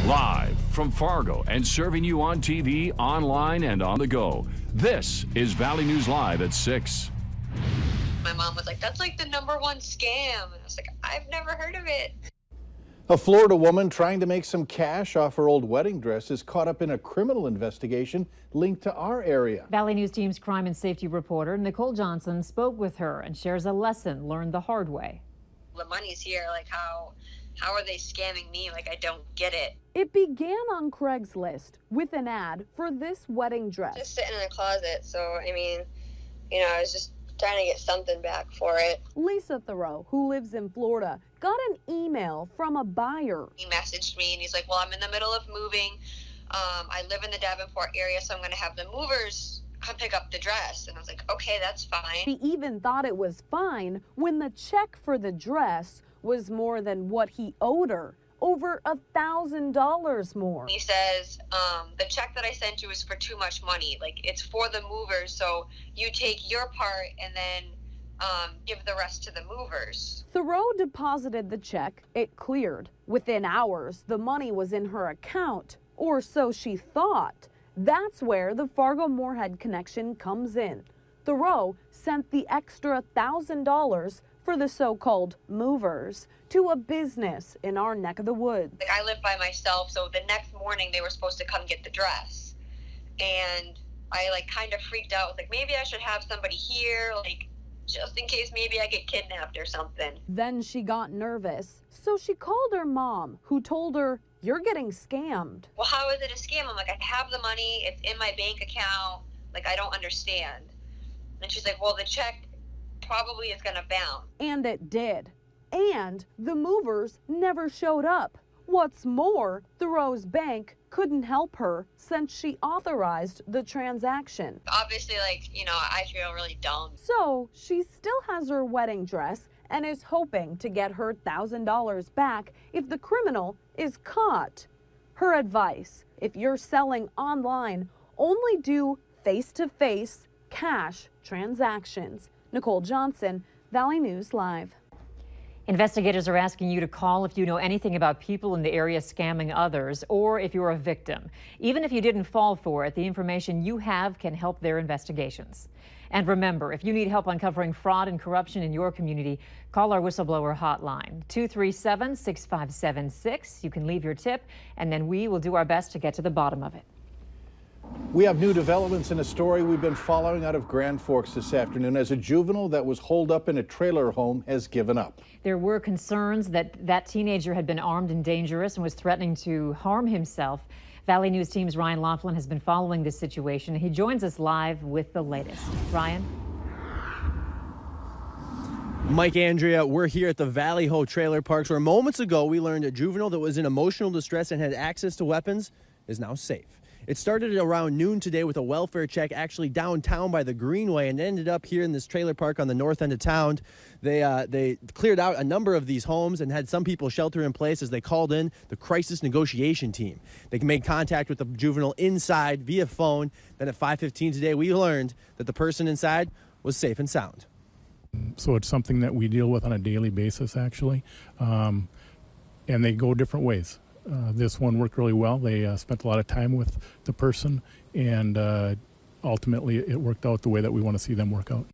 Live from Fargo and serving you on TV, online, and on the go. This is Valley News Live at 6. My mom was like, that's like the #1 scam. And I was like, I've never heard of it. A Florida woman trying to make some cash off her old wedding dress is caught up in a criminal investigation linked to our area. Valley News Team's crime and safety reporter Nicole Johnson spoke with her and shares a lesson learned the hard way. The money's here. Like, how are they scamming me? Like, I don't get it. It began on Craigslist with an ad for this wedding dress. Just sitting in a closet. So, I mean, I was just trying to get something back for it. Lisa Thoreau, who lives in Florida, got an email from a buyer. He messaged me and he's like, well, I'm in the middle of moving. I live in the Davenport area, so I'm going to have the movers come pick up the dress. And I was like, okay, that's fine. He even thought it was fine when the check for the dress was more than what he owed her, over $1,000 more. He says, the check that I sent you is for too much money. Like, it's for the movers, so you take your part and then give the rest to the movers. Thoreau deposited the check. It cleared. Within hours, the money was in her account, or so she thought. That's where the Fargo-Moorhead connection comes in. Thoreau sent the extra $1,000 for the so-called movers to a business in our neck of the woods. Like, I live by myself, so the next morning they were supposed to come get the dress. And I kind of freaked out. Like, maybe I should have somebody here, just in case maybe I get kidnapped or something. Then she got nervous, so she called her mom, who told her, you're getting scammed. Well, how is it a scam? I'm like, I have the money, it's in my bank account, I don't understand. And she's like, well, the check probably is gonna bounce. And it did. And the movers never showed up. What's more, Thoreau's bank couldn't help her since she authorized the transaction. Obviously, I feel really dumb. So she still has her wedding dress and is hoping to get her $1,000 back if the criminal is caught. Her advice, if you're selling online, only do face-to-face cash transactions. Nicole Johnson, Valley News Live. Investigators are asking you to call if you know anything about people in the area scamming others or if you're a victim. Even if you didn't fall for it, the information you have can help their investigations. And remember, if you need help uncovering fraud and corruption in your community, call our whistleblower hotline, 237-6576. You can leave your tip, and then we will do our best to get to the bottom of it. We have new developments in a story we've been following out of Grand Forks this afternoon as a juvenile that was holed up in a trailer home has given up. There were concerns that teenager had been armed and dangerous and was threatening to harm himself. Valley News Team's Ryan Laughlin has been following this situation. He joins us live with the latest. Ryan? Mike, Andrea, we're here at the Valley Ho Trailer Parks where moments ago we learned a juvenile that was in emotional distress and had access to weapons is now safe. It started around noon today with a welfare check actually downtown by the Greenway and ended up here in this trailer park on the north end of town. They cleared out a number of these homes and had some people shelter in place as they called in the crisis negotiation team. They made contact with the juvenile inside via phone. Then at 5:15 today, we learned that the person inside was safe and sound. So it's something that we deal with on a daily basis, actually, and they go different ways. This one worked really well. They spent a lot of time with the person, and ultimately it worked out the way that we want to see them work out.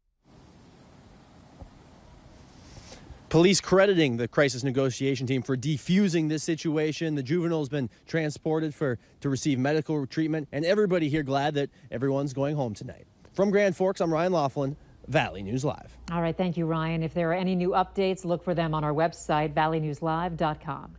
Police crediting the crisis negotiation team for defusing this situation. The juvenile has been transported to receive medical treatment, and everybody here glad that everyone's going home tonight. From Grand Forks, I'm Ryan Laughlin, Valley News Live. All right, thank you, Ryan. If there are any new updates, look for them on our website, valleynewslive.com.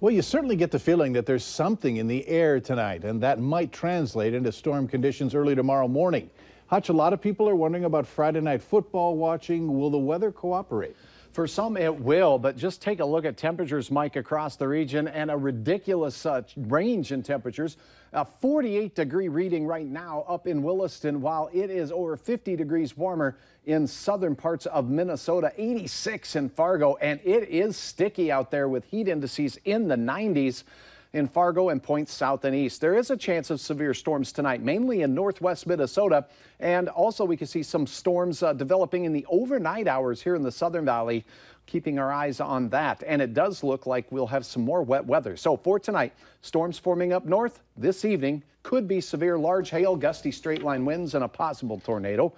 Well, you certainly get the feeling that there's something in the air tonight, and that might translate into storm conditions early tomorrow morning. Hutch, a lot of people are wondering about Friday night football watching. Will the weather cooperate? For some, it will, but just take a look at temperatures, Mike, across the region, and a ridiculous range in temperatures. A 48-degree reading right now up in Williston, while it is over 50 degrees warmer in southern parts of Minnesota, 86 in Fargo, and it is sticky out there with heat indices in the 90s. In Fargo and points south and east. There is a chance of severe storms tonight, mainly in northwest Minnesota. And also we can see some storms developing in the overnight hours here in the Southern Valley keeping our eyes on that. And it does look like we'll have some more wet weather. So for tonight, storms forming up north this evening. Could be severe large hail, gusty straight line winds, and a possible tornado.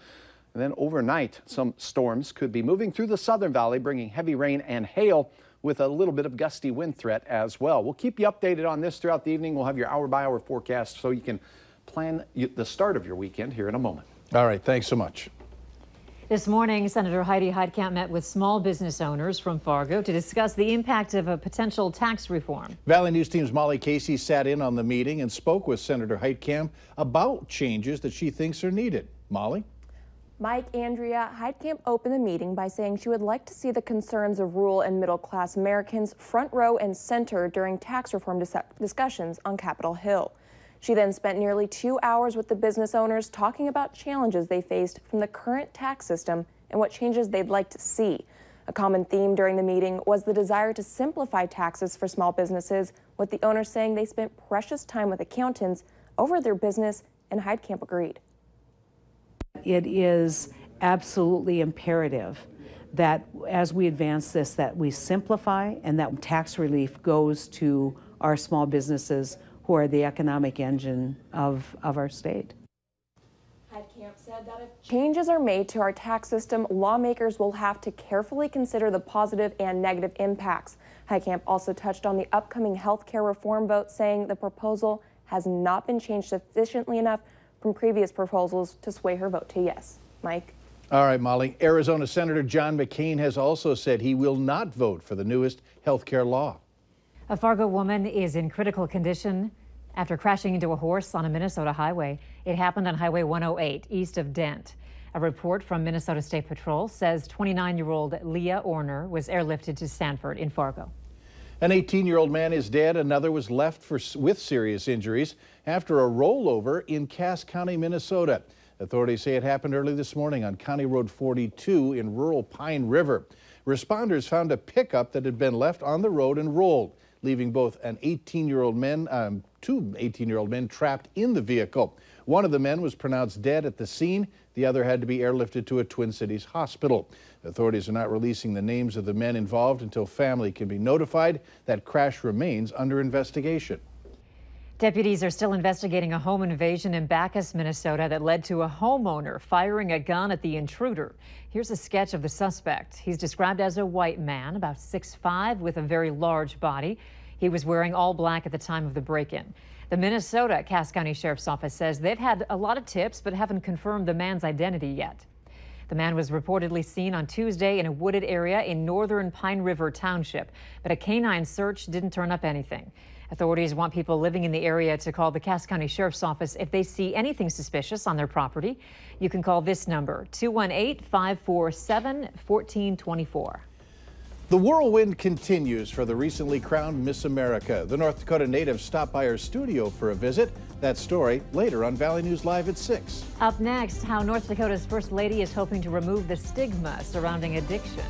And then overnight, some storms could be moving through the southern valley, bringing heavy rain and hail with a little bit of gusty wind threat as well. We'll keep you updated on this throughout the evening. We'll have your hour-by-hour forecast so you can plan the start of your weekend here in a moment. All right, thanks so much. This morning, Senator Heidi Heitkamp met with small business owners from Fargo to discuss the impact of a potential tax reform. Valley News Team's Molly Casey sat in on the meeting and spoke with Senator Heitkamp about changes that she thinks are needed. Molly? Mike, Andrea, Heitkamp opened the meeting by saying she would like to see the concerns of rural and middle-class Americans front row and center during tax reform discussions on Capitol Hill. She then spent nearly 2 hours with the business owners talking about challenges they faced from the current tax system and what changes they'd like to see. A common theme during the meeting was the desire to simplify taxes for small businesses, with the owners saying they spent precious time with accountants over their business, and Heitkamp agreed. It is absolutely imperative that as we advance this, that we simplify and that tax relief goes to our small businesses who are the economic engine of our state. Heitkamp said that if changes are made to our tax system, lawmakers will have to carefully consider the positive and negative impacts. Heitkamp also touched on the upcoming health care reform vote, saying the proposal has not been changed sufficiently enough from previous proposals to sway her vote to yes. Mike? All right, Molly. Arizona Senator John McCain has also said he will not vote for the newest health care law. A Fargo woman is in critical condition after crashing into a horse on a Minnesota highway. It happened on Highway 108 east of Dent. A report from Minnesota State Patrol says 29-year-old Leah Orner was airlifted to Sanford in Fargo. An 18-year-old man is dead. Another was left with serious injuries after a rollover in Cass County, Minnesota. Authorities say it happened early this morning on County Road 42 in rural Pine River. Responders found a pickup that had been left on the road and rolled, leaving both two 18-year-old men trapped in the vehicle. One of the men was pronounced dead at the scene. The other had to be airlifted to a Twin Cities hospital. Authorities are not releasing the names of the men involved until family can be notified. That crash remains under investigation. Deputies are still investigating a home invasion in Bacchus, Minnesota that led to a homeowner firing a gun at the intruder. Here's a sketch of the suspect. He's described as a white man, about 6'5", with a very large body. He was wearing all black at the time of the break-in. The Minnesota Cass County Sheriff's Office says they've had a lot of tips but haven't confirmed the man's identity yet. The man was reportedly seen on Tuesday in a wooded area in northern Pine River Township, but a canine search didn't turn up anything. Authorities want people living in the area to call the Cass County Sheriff's Office if they see anything suspicious on their property. You can call this number, 218-547-1424. The whirlwind continues for the recently crowned Miss America. The North Dakota native stopped by our studio for a visit. That story later on Valley News Live at 6. Up next, how North Dakota's First Lady is hoping to remove the stigma surrounding addiction.